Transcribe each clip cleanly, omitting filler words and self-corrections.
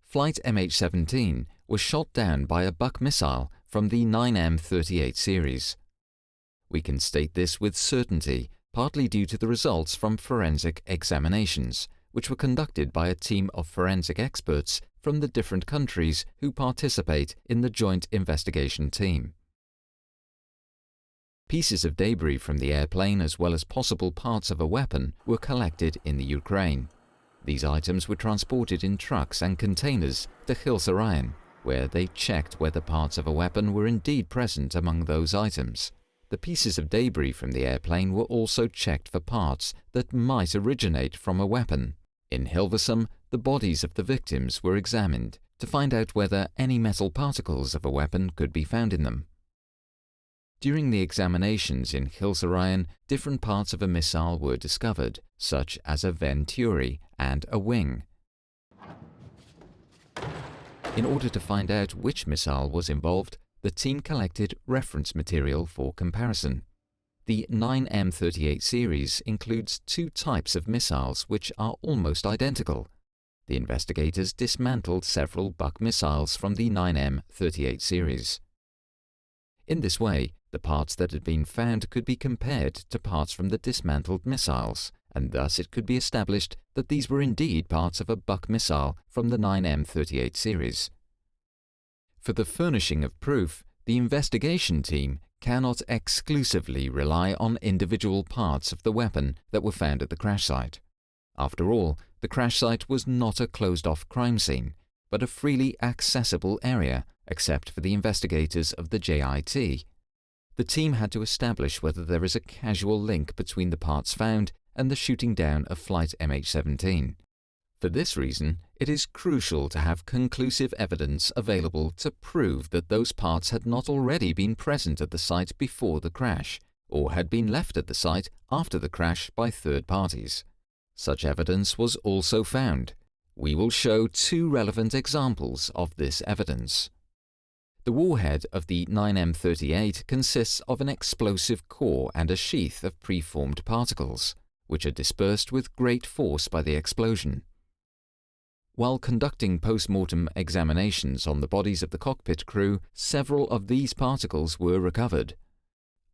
Flight MH17 was shot down by a Buck missile from the 9M38 series. We can state this with certainty, partly due to the results from forensic examinations, which were conducted by a team of forensic experts from the different countries who participate in the joint investigation team. Pieces of debris from the airplane as well as possible parts of a weapon were collected in the Ukraine. These items were transported in trucks and containers to Hills-Orion, where they checked whether parts of a weapon were indeed present among those items. The pieces of debris from the airplane were also checked for parts that might originate from a weapon. In Hilversum, the bodies of the victims were examined to find out whether any metal particles of a weapon could be found in them. During the examinations in Hills-Orion, different parts of a missile were discovered, such as a venturi and a wing. In order to find out which missile was involved, the team collected reference material for comparison. The 9M38 series includes two types of missiles which are almost identical. The investigators dismantled several Buck missiles from the 9M38 series. In this way, the parts that had been found could be compared to parts from the dismantled missiles, and thus it could be established that these were indeed parts of a Buck missile from the 9M38 series. For the furnishing of proof, the investigation team cannot exclusively rely on individual parts of the weapon that were found at the crash site. After all, the crash site was not a closed-off crime scene, but a freely accessible area, except for the investigators of the JIT. The team had to establish whether there is a causal link between the parts found and the shooting down of Flight MH17. For this reason, it is crucial to have conclusive evidence available to prove that those parts had not already been present at the site before the crash, or had been left at the site after the crash by third parties. Such evidence was also found. We will show two relevant examples of this evidence. The warhead of the 9M38 consists of an explosive core and a sheath of preformed particles, which are dispersed with great force by the explosion. While conducting post-mortem examinations on the bodies of the cockpit crew, several of these particles were recovered.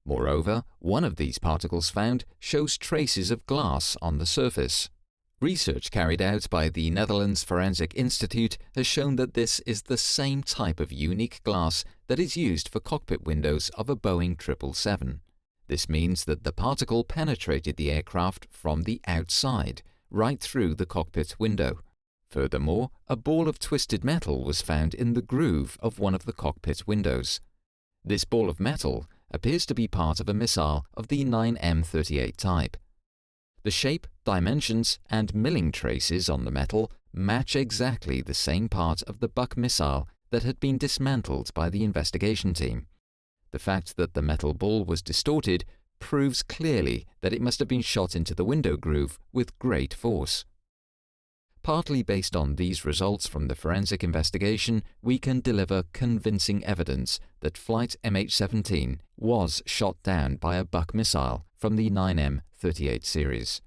Moreover, one of these particles found shows traces of glass on the surface. Research carried out by the Netherlands Forensic Institute has shown that this is the same type of unique glass that is used for cockpit windows of a Boeing 777. This means that the particle penetrated the aircraft from the outside, right through the cockpit window. Furthermore, a ball of twisted metal was found in the groove of one of the cockpit windows. This ball of metal appears to be part of a missile of the 9M38 type. The shape, dimensions, and milling traces on the metal match exactly the same part of the Buck missile that had been dismantled by the investigation team. The fact that the metal ball was distorted proves clearly that it must have been shot into the window groove with great force. Partly based on these results from the forensic investigation, we can deliver convincing evidence that Flight MH17 was shot down by a Buck missile from the 9M38 series.